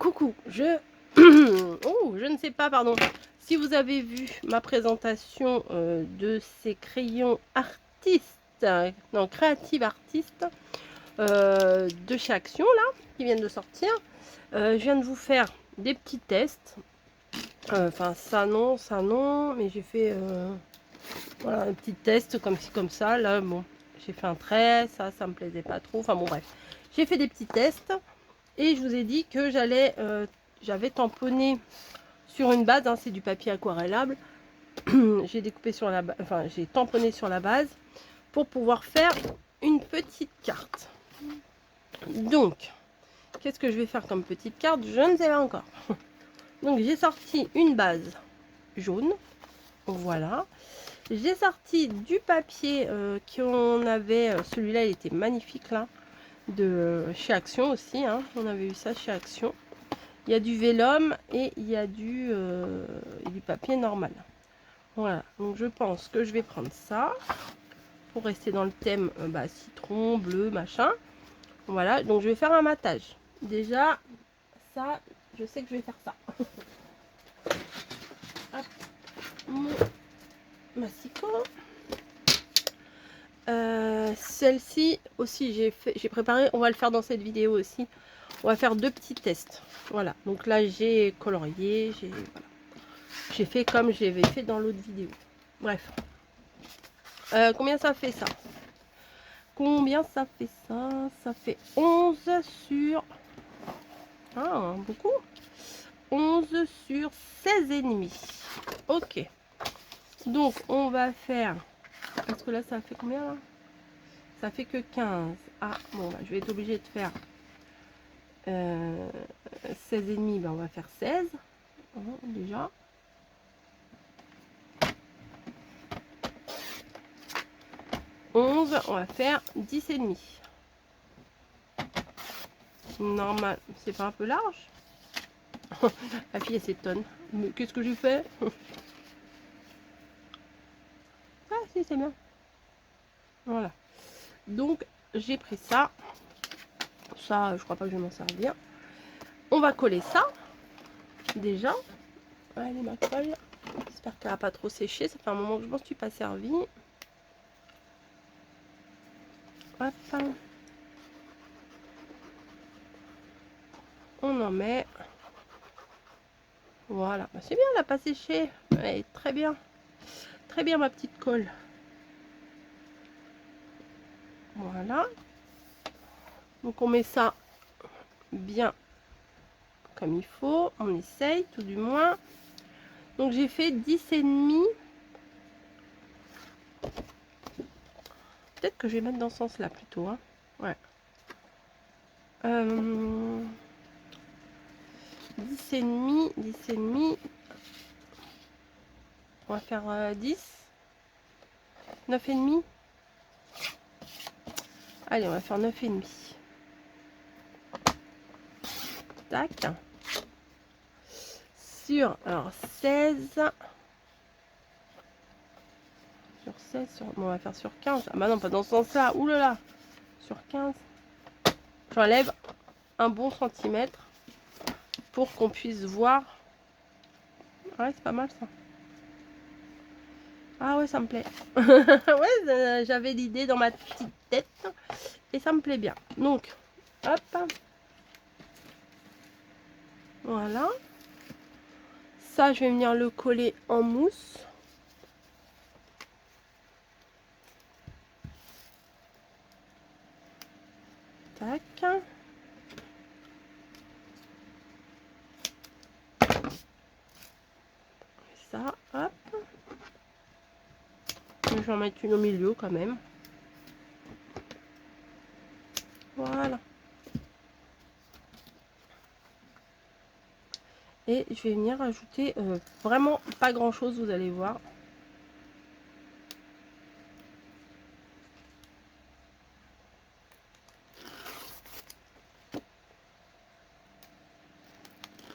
Coucou, oh, je ne sais pas, pardon, si vous avez vu ma présentation de ces crayons artistes, non, créative artistes de chez Action, là, qui viennent de sortir. Je viens de vous faire des petits tests. Enfin, ça non, mais j'ai fait voilà, un petit test comme ci, comme ça. Là, bon, j'ai fait un trait, ça me plaisait pas trop. Enfin, bon, bref, j'ai fait des petits tests. Et je vous ai dit que j'avais tamponné sur une base, hein, c'est du papier aquarellable. J'ai découpé sur la base, enfin j'ai tamponné sur la base pour pouvoir faire une petite carte. Donc, qu'est-ce que je vais faire comme petite carte? Je ne sais pas encore. Donc j'ai sorti une base jaune, voilà. J'ai sorti du papier qu'on avait, celui-là il était magnifique là, de chez Action aussi, hein. On avait eu ça chez Action. Il y a du vélum et il y a du papier normal. Voilà, donc je pense que je vais prendre ça pour rester dans le thème citron, bleu, machin. Voilà, donc je vais faire un matage. Déjà, ça, je sais que je vais faire ça. Hop, mon massicot. Celle-ci aussi, j'ai préparé, on va le faire dans cette vidéo aussi. On va faire deux petits tests. Voilà, donc là j'ai colorié, j'ai fait comme j'avais fait dans l'autre vidéo. Bref. Combien ça fait ça? Combien ça fait ça? Ça fait 11 sur... Ah, beaucoup. 11 sur 16 et demi. Ok. Donc, on va faire... Parce que là, ça fait combien là? Ça fait que 15. Ah, bon, bah, je vais être obligée de faire 16 et demi. Bah, on va faire 16. Déjà. On va faire 10 et demi. Normal, c'est pas un peu large? La fille elle s'étonne. Mais qu'est-ce que j'ai fait? Ah si, c'est bien. Voilà. Donc j'ai pris ça. Ça, je crois pas que je vais m'en servir. On va coller ça. Déjà. Allez, ma colle. J'espère qu'elle va pas trop sécher. Ça fait un moment que je m'en suis pas servi. Hop. On en met. Voilà. Bah, c'est bien, elle n'a pas séché. Elle est très bien. Très bien, ma petite colle. Voilà. Donc on met ça bien comme il faut. On essaye, tout du moins. Donc j'ai fait 10 et demi. Peut-être que je vais mettre dans ce sens-là plutôt. Hein. Ouais. 10 et demi, 10 et demi. On va faire 10. 9 et demi. Allez, on va faire 9 et demi. Tac. Sur, alors 16. Sur 16, bon, on va faire sur 15. Ah bah non, pas dans ce sens-là. Ouh là là. Sur 15. J'enlève un bon centimètre pour qu'on puisse voir. Ouais, c'est pas mal ça. Ah ouais, ça me plaît. Ouais, j'avais l'idée dans ma petite tête et ça me plaît bien. Donc, hop. Voilà. Ça, je vais venir le coller en mousse. Tac. Ça, hop. Je vais en mettre une au milieu quand même. Voilà. Et je vais venir ajouter vraiment pas grand chose, vous allez voir.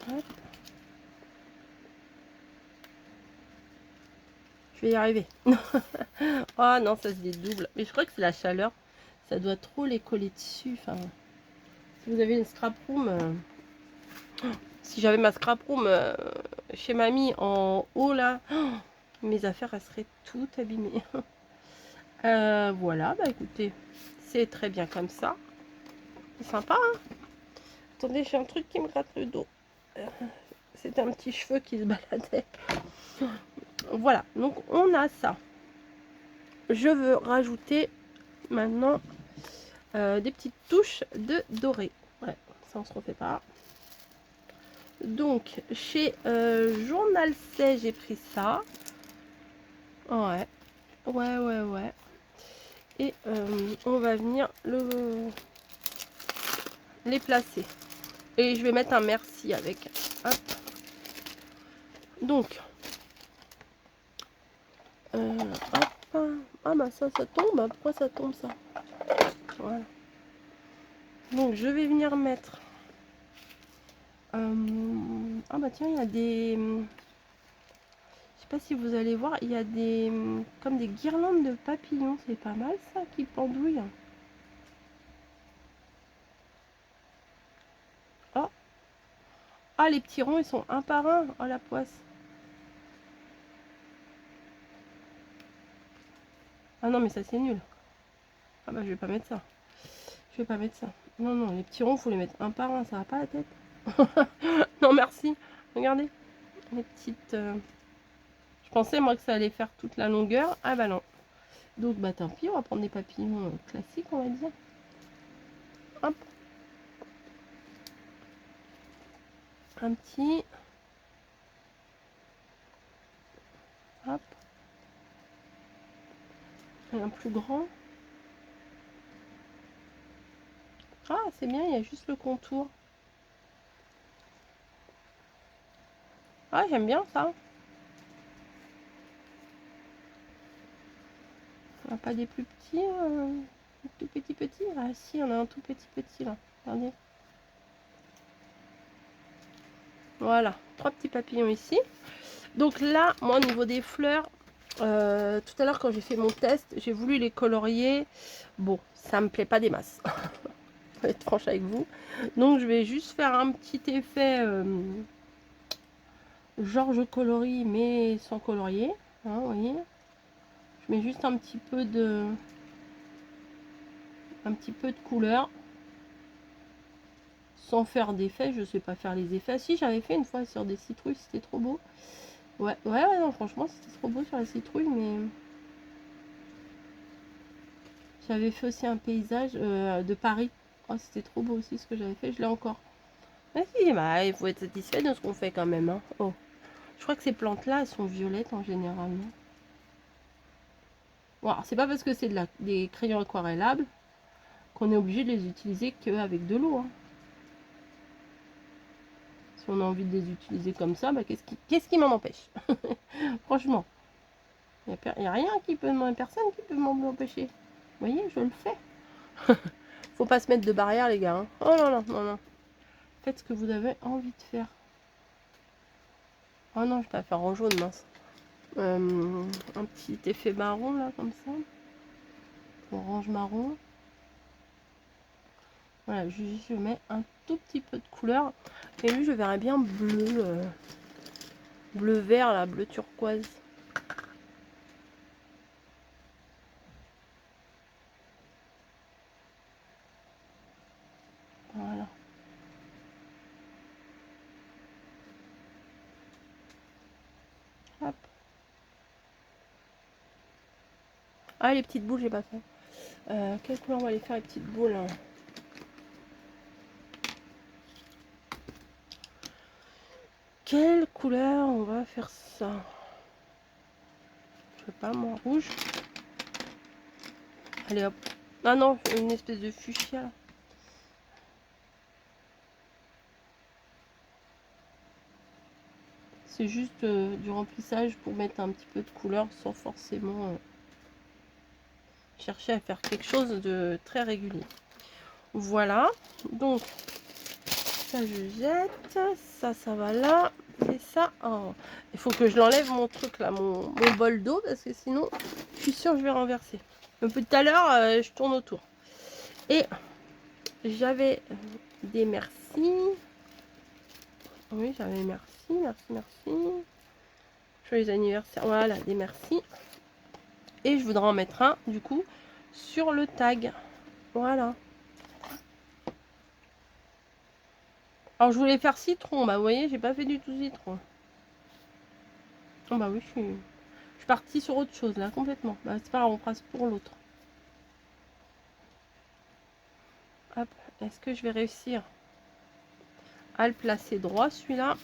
Hop. Je vais y arriver. Oh non, ça se dédouble. Mais je crois que c'est la chaleur. Ça doit trop les coller dessus. Enfin, si vous avez une scrap room, Si j'avais ma scrap room chez mamie en haut là, mes affaires elles seraient toutes abîmées. Voilà, bah écoutez, c'est très bien comme ça. C'est sympa, hein. Attendez, j'ai un truc qui me gratte le dos. C'est un petit cheveu qui se baladait. Voilà, donc on a ça. Je veux rajouter maintenant des petites touches de doré. Ouais, ça on se refait pas. Donc chez Journal C, j'ai pris ça. Ouais, ouais. Et on va venir les placer. Et je vais mettre un merci avec. Hop. Donc, hop. Ah bah ça tombe. Pourquoi ça tombe ça? Voilà. Donc je vais venir mettre. Ah bah tiens, il y a des. Je sais pas si vous allez voir, il y a des comme des guirlandes de papillons. C'est pas mal ça qui pendouille. Oh. Ah les petits ronds ils sont un par un. Oh la poisse. Ah non mais ça c'est nul. Ah bah je vais pas mettre ça. Je vais pas mettre ça. Non, les petits ronds, faut les mettre un par un, ça va pas la tête. Non, merci. Regardez, les petites... Je pensais, moi, que ça allait faire toute la longueur. Ah bah non. Donc, bah tant pis, on va prendre des papillons classiques, on va dire. Hop. Un petit. Hop. Et un plus grand. Ah, c'est bien, il y a juste le contour. Ah, j'aime bien ça. On n'a pas des plus petits, tout petit. Ah si, on a un tout petit là. Regardez. Voilà, 3 petits papillons ici. Donc là, moi au niveau des fleurs, tout à l'heure quand j'ai fait mon test, j'ai voulu les colorier. Bon, ça me plaît pas des masses. Je vais être franche avec vous. Donc je vais juste faire un petit effet genre je colorie mais sans colorier. Hein, vous voyez. Je mets juste un petit peu de couleur. Sans faire d'effet, je sais pas faire les effets. Si j'avais fait une fois sur des citrouilles, c'était trop beau. Ouais, non, franchement, c'était trop beau sur la citrouille, mais j'avais fait aussi un paysage de Paris. Oh, c'était trop beau aussi ce que j'avais fait, je l'ai encore. Mais si, bah, il faut être satisfait de ce qu'on fait quand même. Hein. Oh, je crois que ces plantes-là, elles sont violettes en général. Bon, c'est pas parce que c'est des crayons aquarellables qu'on est obligé de les utiliser qu'avec de l'eau. Hein. Si on a envie de les utiliser comme ça, bah, qu'est-ce qui m'en empêche? Franchement. Il n'y a rien qui peut personne qui peut m'en empêcher. Vous voyez, je le fais. Faut pas se mettre de barrière, les gars. Hein. Oh non. Faites ce que vous avez envie de faire. Oh non, je vais pas faire en jaune, mince. Un petit effet marron, là, comme ça. Orange marron. Voilà, je mets un tout petit peu de couleur. Et lui, je verrais bien bleu. Bleu vert, là, bleu turquoise. Voilà. Hop. Ah, les petites boules, j'ai pas fait. Quelle couleur on va les faire, les petites boules hein. Quelle couleur on va faire ça? Je sais pas, moi, rouge. Allez hop. Ah non, une espèce de fuchsia. C'est juste du remplissage pour mettre un petit peu de couleur sans forcément chercher à faire quelque chose de très régulier. Voilà. Donc, ça je jette. Ça va là. Et ça, oh. Il faut que je l'enlève mon truc là, mon bol d'eau, parce que sinon, je suis sûre que je vais renverser. Un peu tout à l'heure, je tourne autour. Et j'avais des merci. Oui, j'avais merci, merci, merci. Joyeux anniversaire. Voilà, des merci. Et je voudrais en mettre un, du coup, sur le tag. Voilà. Alors, je voulais faire citron. Bah, vous voyez, j'ai pas fait du tout citron. Oh, bah oui, je suis partie sur autre chose, là, complètement. Bah, c'est pas grave, on passe pour l'autre. Hop, est-ce que je vais réussir à le placer droit, celui-là?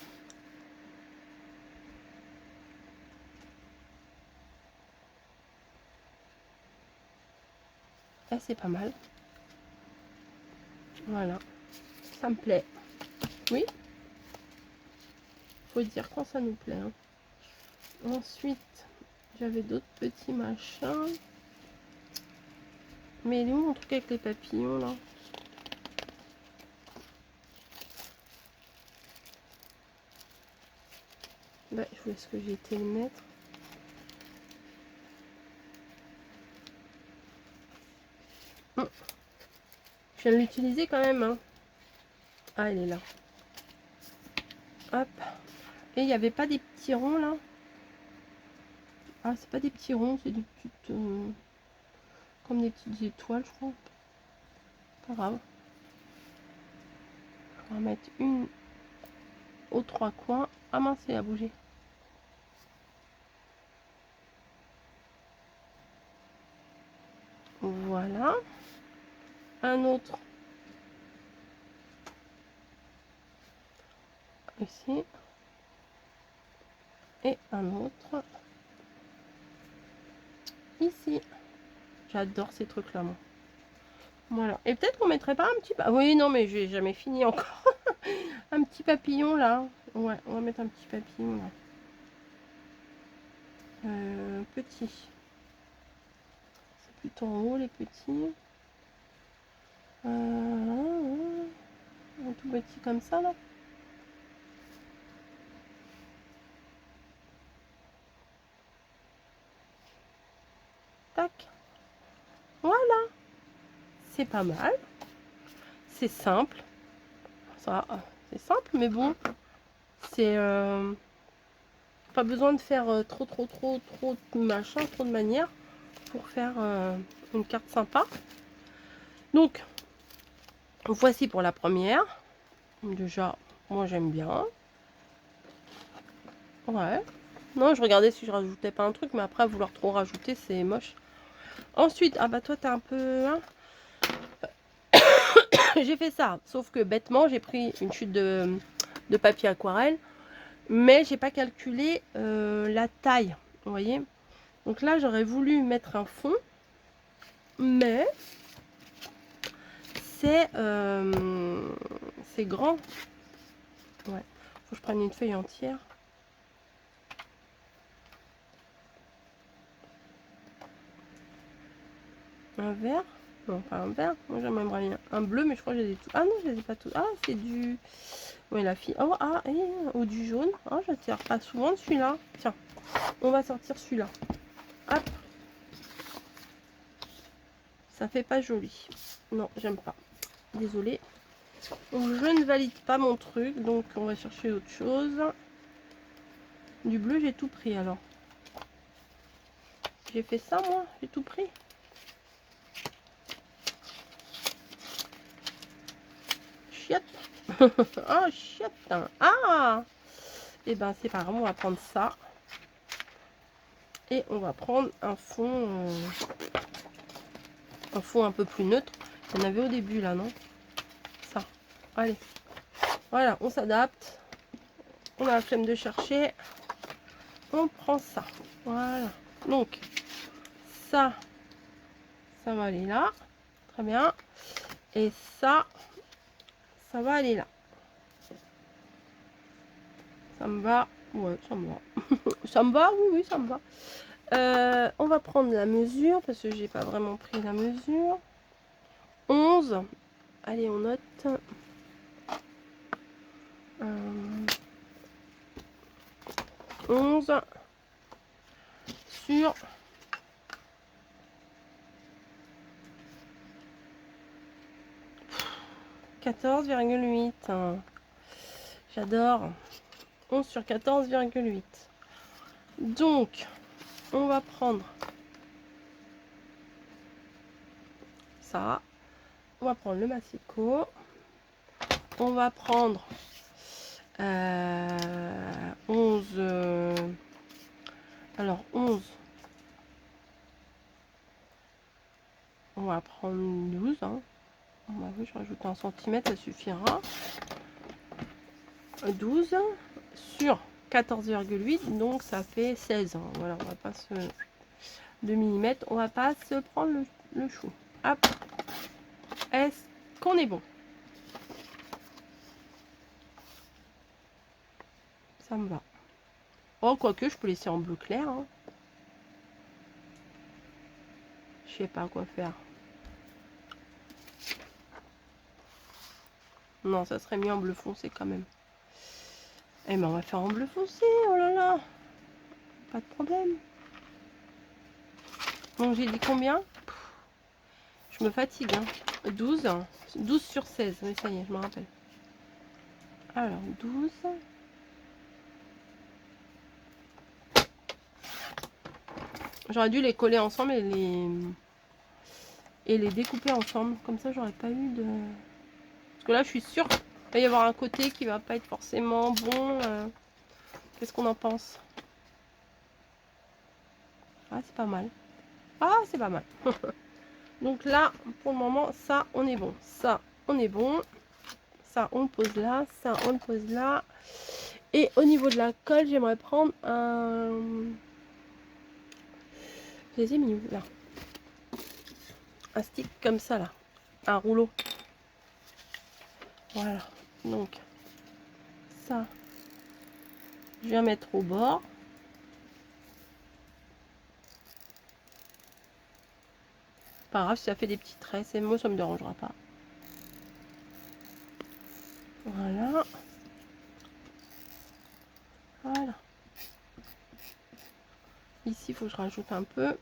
Eh, c'est pas mal. Voilà, ça me plaît. Oui, faut dire quand ça nous plaît. Hein. Ensuite, j'avais d'autres petits machins. Mais il est où mon truc avec les papillons, là? Bah, où est-ce que j'ai été le mettre? Je viens de l'utiliser quand même. Hein. Ah, elle est là. Hop. Et il n'y avait pas des petits ronds, là? Ah, c'est pas des petits ronds, c'est des petites... comme des petites étoiles, je crois. Pas grave. On va mettre une aux 3 coins. Ah mince, elle a bougé. Voilà. Un autre. Ici. Et un autre. Ici. J'adore ces trucs-là, moi. Voilà. Et peut-être qu'on mettrait pas un petit... Ah oui, non, mais j'ai jamais fini encore. Un petit papillon, là. Ouais, on va mettre un petit papillon, là. Petit. C'est plutôt en haut, les petits. Un tout petit comme ça, là. Tac. Voilà. C'est pas mal. C'est simple. Ça, c'est simple, mais bon. C'est... pas besoin de faire trop de machin, trop de manières pour faire une carte sympa. Donc, voici pour la première. Déjà, moi j'aime bien. Ouais. Non, je regardais si je rajoutais pas un truc, mais après, vouloir trop rajouter, c'est moche. Ensuite, ah bah toi, t'es un peu... Hein, j'ai fait ça, sauf que bêtement, j'ai pris une chute de papier aquarelle, mais j'ai pas calculé la taille, vous voyez. Donc là, j'aurais voulu mettre un fond, mais c'est grand. Ouais, faut que je prenne une feuille entière. Un vert? Non, pas un vert. Moi, j'aimerais bien un bleu, mais je crois que j'ai des tout. Ah non, je les ai pas tous. Ah, c'est du... Oui, la fille. Oh, ah, ou du jaune. Oh, je ne tire pas souvent de celui-là. Tiens, on va sortir celui-là. Hop. Ça fait pas joli. Non, j'aime pas. Désolée. Donc, je ne valide pas mon truc, donc on va chercher autre chose. Du bleu, j'ai tout pris alors. J'ai fait ça, moi. J'ai tout pris. Chiotte. Oh, chiotte. Ah. Et ben, c'est pas grave, on va prendre ça. Et on va prendre un fond un peu plus neutre. Il y en avait au début là, non? Ça. Allez. Voilà, on s'adapte. On a la flemme de chercher. On prend ça. Voilà. Donc, ça va aller là. Très bien. Et ça va aller là. Ça me va. Ouais, ça me va. Ça me va, oui, oui, ça me va. On va prendre la mesure parce que j'ai pas vraiment pris la mesure. 11. Allez, on note. 11 sur 14,8. J'adore. 11 sur 14,8. Donc, on va prendre ça. On va prendre le massicot. On va prendre 11. Alors, 11. On va prendre 12. Hein. Bah oui, je rajoute un centimètre, ça suffira. 12 sur 14,8, donc ça fait 16. Hein. Voilà, on va pas se... 2 mm, on va pas se prendre le chou. Hop. Est-ce qu'on est bon? Ça me va. Oh, quoique, je peux laisser en bleu clair. Hein. Je sais pas quoi faire. Non, ça serait mieux en bleu foncé quand même. Eh ben, on va faire en bleu foncé. Oh là là. Pas de problème. Donc, j'ai dit combien? Je me fatigue. Hein. 12. 12 sur 16. Oui, ça y est, je me rappelle. Alors, 12. J'aurais dû les coller ensemble et les découper ensemble. Comme ça, j'aurais pas eu de... Parce que là, je suis sûre qu'il va y avoir un côté qui va pas être forcément bon. Qu'est-ce qu'on en pense? Ah, c'est pas mal. Ah, c'est pas mal. Donc là, pour le moment, ça, on est bon. Ça, on est bon. Ça, on le pose là. Ça, on le pose là. Et au niveau de la colle, j'aimerais prendre un... Je les ai mis où, là? Un stick comme ça, là. Un rouleau. Voilà. Donc, ça, je viens mettre au bord. Pas grave si ça fait des petits traits. C'est moi, ça me dérangera pas. Voilà. Voilà. Ici, il faut que je rajoute un peu.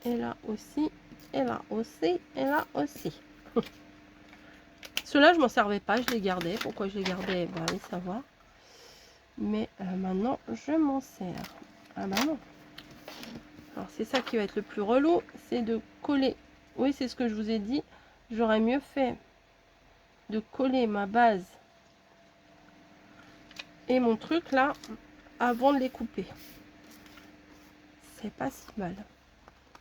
Et là aussi. Et là aussi. Et là aussi. Ceux-là, je m'en servais pas. Je les gardais. Pourquoi je les gardais? Bah, allez savoir. Mais maintenant, je m'en sers. Ah bah non. Alors, c'est ça qui va être le plus relou. C'est de coller. Oui, c'est ce que je vous ai dit. J'aurais mieux fait de coller ma base et mon truc là avant de les couper. C'est pas si mal.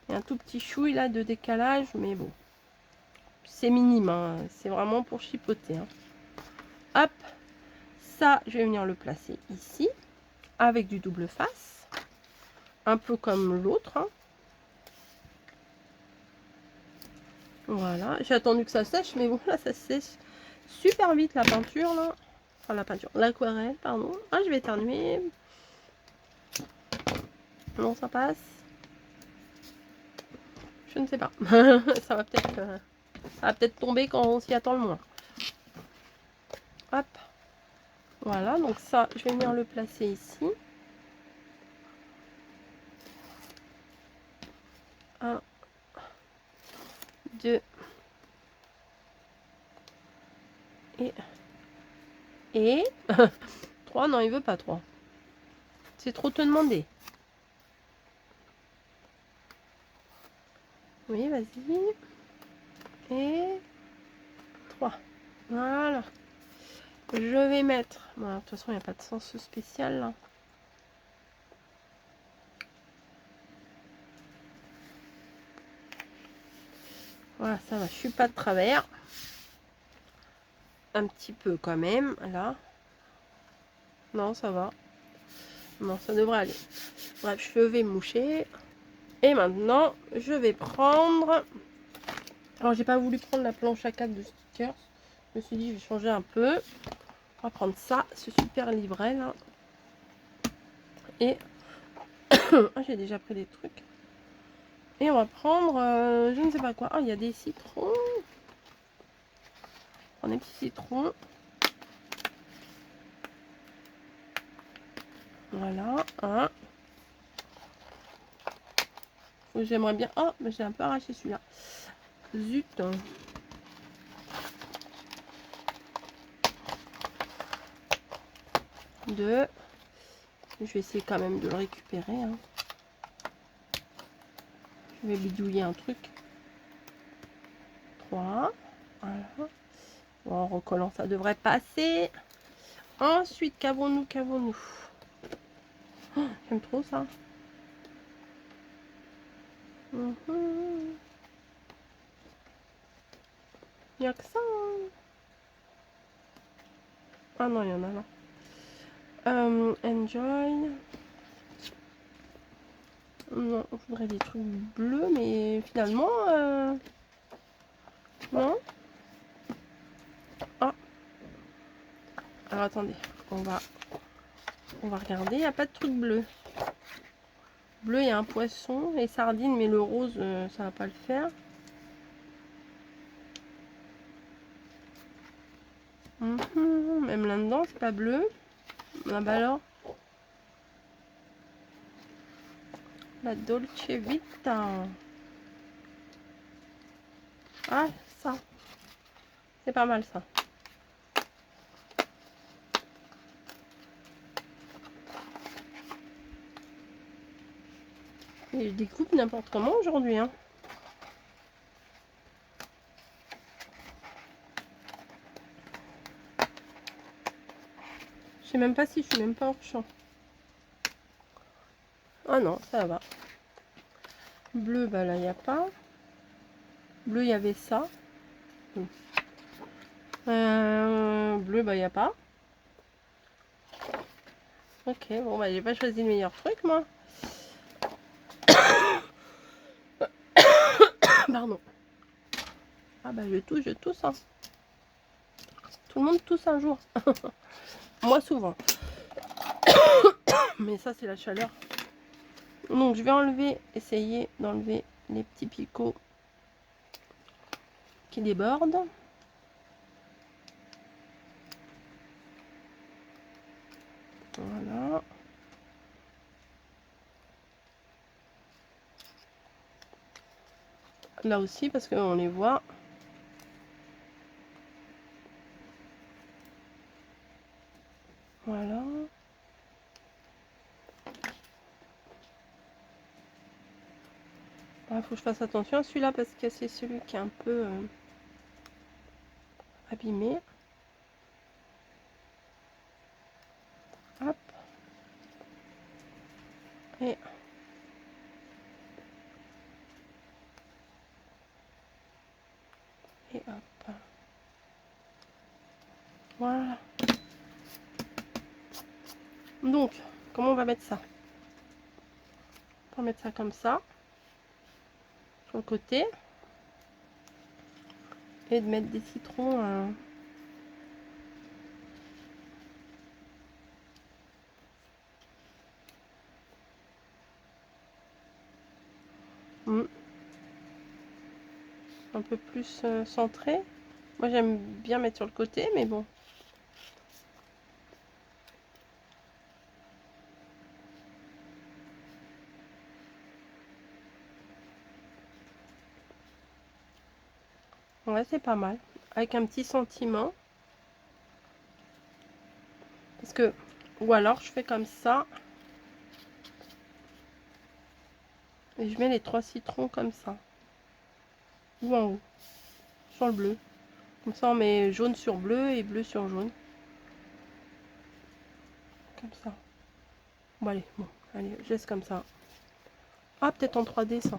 Il y a un tout petit chouille là de décalage, mais bon, c'est minime, hein. C'est vraiment pour chipoter. Hein. Hop, ça, je vais venir le placer ici avec du double face, un peu comme l'autre. Hein. Voilà, j'ai attendu que ça sèche, mais bon, là, ça sèche super vite la peinture là. Enfin, la peinture, l'aquarelle, pardon. Ah, je vais éternuer. Non, ça passe. Je ne sais pas. Ça va peut-être tomber quand on s'y attend le moins. Hop. Voilà, donc ça, je vais venir le placer ici. 1, 2 et 3. Non, il veut pas 3. C'est trop te demander. Oui, vas-y. Et 3. Voilà. Je vais mettre... Bon, de toute façon, il n'y a pas de sens spécial là. Voilà, ça va. Je suis pas de travers. Un petit peu quand même, là. Non, ça va. Non, ça devrait aller. Bref, je vais moucher. Et maintenant, je vais prendre... Alors, j'ai pas voulu prendre la planche à 4 de stickers. Je me suis dit, je vais changer un peu. On va prendre ça, ce super livret là. Et j'ai déjà pris des trucs. Et on va prendre, je ne sais pas quoi. Ah, il y a des citrons. On a des petits citrons. Voilà, un. J'aimerais bien. Oh, mais j'ai un peu arraché celui-là. Zut. 2. Je vais essayer quand même de le récupérer. Hein. Je vais bidouiller un truc. 3. Voilà. Bon, en recollant, ça devrait passer. Ensuite, qu'avons-nous, qu'avons-nous? Oh, j'aime trop ça. Il n'y a que ça. Hein. Ah non, il y en a là. Enjoy. Non, je voudrais des trucs bleus, mais finalement, non. Ah. Alors attendez, on va regarder. Il n'y a pas de truc bleu. Bleu, il y a un poisson et sardines, mais le rose, ça va pas le faire. Même là-dedans, c'est pas bleu. Ah bah alors. La Dolce Vita. Ah, ça. C'est pas mal ça. Et je découpe n'importe comment aujourd'hui. Hein. Je sais même pas si je suis même pas hors champ. Ah non, ça va. Bleu, bah là, il n'y a pas. Bleu, il y avait ça. Bleu, bah il n'y a pas. Ok, bon, bah j'ai pas choisi le meilleur truc, moi. Pardon. Ah bah je tousse. Hein. Tout le monde tousse un jour. Moi, souvent. Mais ça, c'est la chaleur. Donc, je vais essayer d'enlever les petits picots qui débordent. Voilà. Là aussi, parce qu'on les voit. Voilà. Il faut que je fasse attention à celui-là parce que c'est celui qui est un peu abîmé. Hop. Et hop. Voilà. Donc, comment on va mettre ça? On va mettre ça comme ça. Sur le côté. Et de mettre des citrons. Un peu plus centré. Moi, j'aime bien mettre sur le côté, mais bon. Ouais, c'est pas mal. Avec un petit sentiment. Parce que, ou alors je fais comme ça. Et je mets les 3 citrons comme ça. Ou en haut. Sur le bleu. Comme ça, on met jaune sur bleu et bleu sur jaune. Comme ça. Bon, allez, je laisse comme ça. Ah, peut-être en 3D, ça.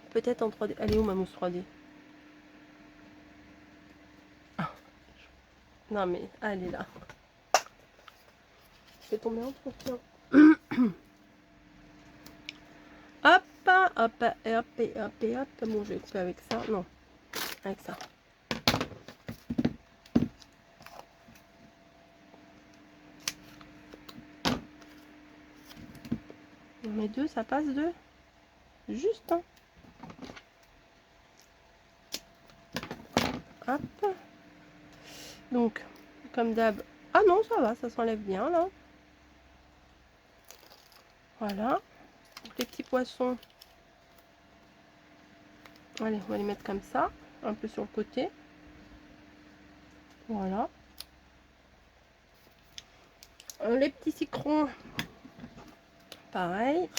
Peut-être en 3D. Elle est où ma mousse 3D? Non, mais elle est là. Je vais tomber entre tiens. Hop, hop, et hop, et hop, et hop. Bon, je vais couper avec ça. Non, avec ça. On met 2, ça passe 2. Juste, hein. Hop. Donc, comme d'hab. Ah non, ça va, ça s'enlève bien, là. Voilà. Donc, les petits poissons. Allez, on va les mettre comme ça. Un peu sur le côté. Voilà. Les petits citrons, pareil.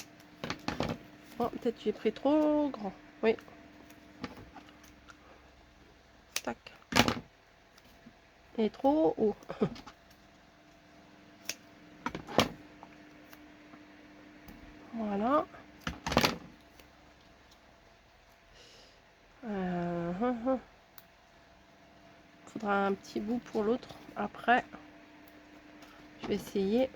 Oh, peut-être j'ai pris trop grand. Oui. Tac. Et trop haut. Voilà. Faudra un petit bout pour l'autre. Après, je vais essayer.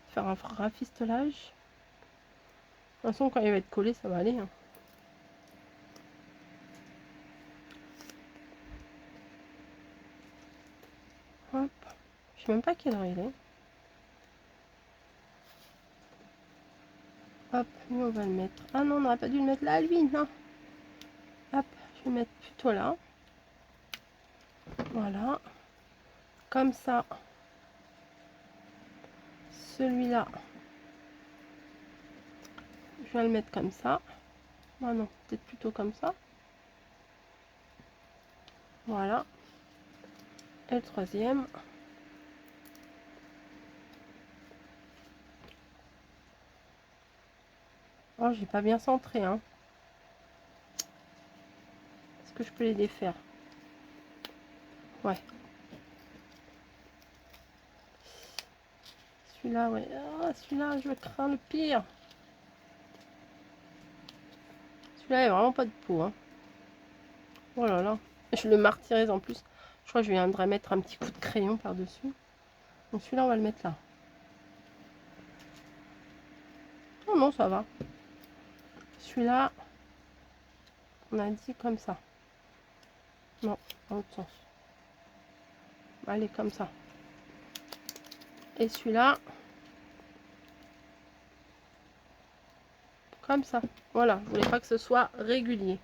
Faire un rafistolage. De toute façon, quand il va être collé, ça va aller. Hein. Hop. Je sais même pas quelle heure il est. Hop, lui on va le mettre. Ah non, on n'aurait pas dû le mettre là, lui, non. Hop, je vais le mettre plutôt là. Voilà. Comme ça. Celui-là. Je vais le mettre comme ça. Ah non, peut-être plutôt comme ça. Voilà. Et le troisième. Oh, j'ai pas bien centré, hein. Est-ce que je peux les défaire? Ouais. Celui-là, ouais. Ah, celui-là, je crains le pire. Celui-là, il n'y a vraiment pas de peau, hein. Oh là là. Je le martyrise en plus. Je crois que je viendrai mettre un petit coup de crayon par-dessus. Donc celui-là, on va le mettre là. Oh non, ça va. Celui-là, on a dit comme ça. Non, dans l'autre sens. Allez, comme ça. Et celui-là, comme ça. Voilà, je voulais pas que ce soit régulier.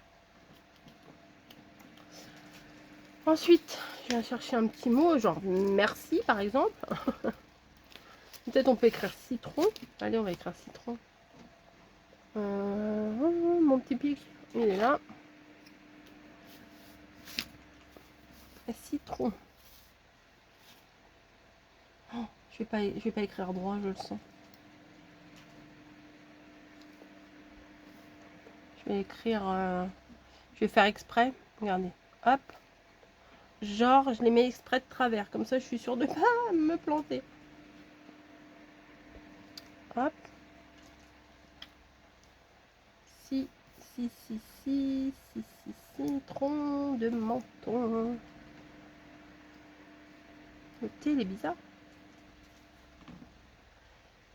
Ensuite, je vais chercher un petit mot, genre merci par exemple. Peut-être on peut écrire citron. Allez, on va écrire citron. Mon petit pic, il est là. Citron. Oh, je vais pas écrire droit, je le sens. Je vais écrire. Je vais faire exprès. Regardez. Hop. Genre, je les mets exprès de travers. Comme ça, je suis sûre de pas me planter. Hop. Si, citron de menton. Le T, il est bizarre.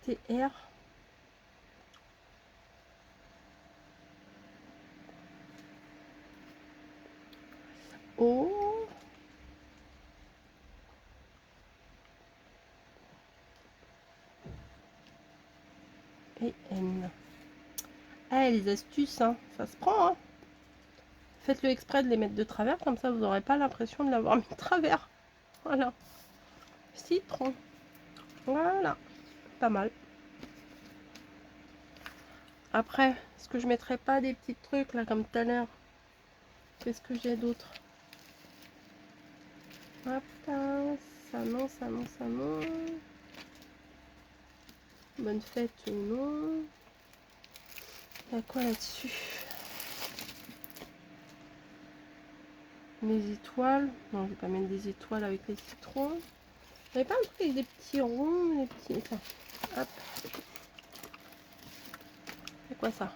TR. O. Et N. Ah, les astuces, hein, ça se prend. Hein. Faites-le exprès de les mettre de travers, comme ça vous n'aurez pas l'impression de l'avoir mis de travers. Voilà. Citron. Voilà. Pas mal. Après, est-ce que je mettrais pas des petits trucs là comme tout à l'heure? Qu'est-ce que j'ai d'autre? Hop, ça non, ça non, ça non. Bonne fête, non. Il y a quoi là-dessus? Les étoiles. Non, je vais pas mettre des étoiles avec les citrons. J'avais pas un truc avec des petits ronds, des petits. Enfin, hop. C'est quoi ça?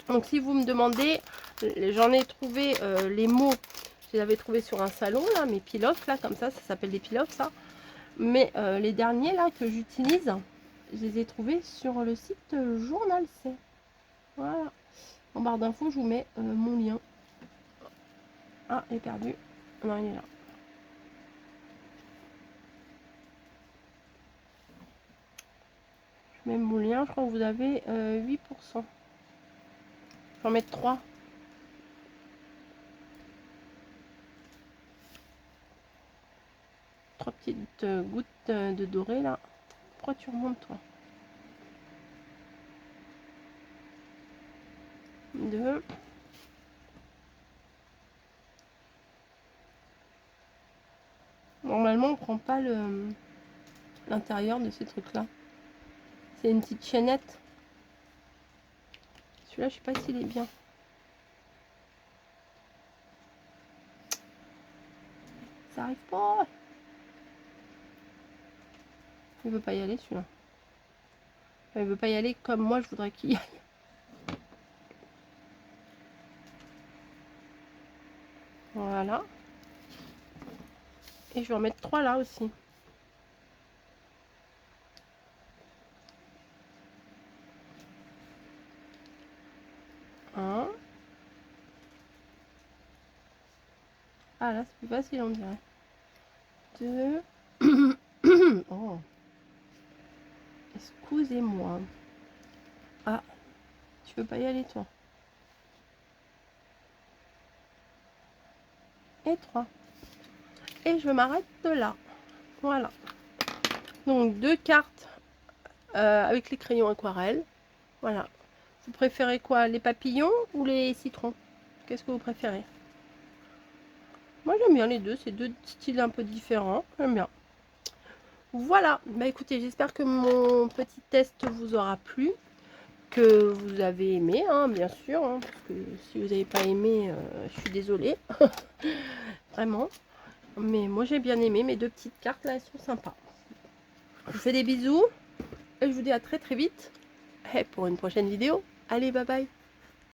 Donc si vous me demandez, j'en ai trouvé les mots. Je les avais trouvés sur un salon là, mes peel-off là, comme ça s'appelle des peel-off ça. Mais les derniers là que j'utilise, je les ai trouvés sur le site Journal C. Voilà. En barre d'infos, je vous mets mon lien. Ah, il est perdu. Non, il est là. Je mets mon lien, je crois que vous avez 8%. Je vais en mettre 3. Trois petites gouttes de doré là. Pourquoi tu remontes, toi? 2. Normalement, on prend pas l'intérieur de ces trucs-là. C'est une petite chaînette. Celui-là, je sais pas s'il est bien. Ça arrive pas. Il veut pas y aller, celui-là. Enfin, il veut pas y aller comme moi, je voudrais qu'il y aille. Voilà. Et je vais en mettre 3 là aussi. Un. Ah là, c'est plus facile, on dirait. 2. Oh. Excusez-moi. Ah, tu veux pas y aller, toi? Et 3. Et je m'arrête là. Voilà. Donc 2 cartes avec les crayons aquarelles. Voilà. Vous préférez quoi? Les papillons ou les citrons? Qu'est-ce que vous préférez? Moi j'aime bien les deux. C'est deux styles un peu différents. J'aime bien. Voilà. Bah écoutez, j'espère que mon petit test vous aura plu. Que vous avez aimé, hein, bien sûr. Hein, parce que si vous n'avez pas aimé, je suis désolée. Vraiment. Mais moi j'ai bien aimé. Mes deux petites cartes là, elles sont sympas. Je vous fais des bisous. Et je vous dis à très très vite. Et pour une prochaine vidéo. Allez, bye bye.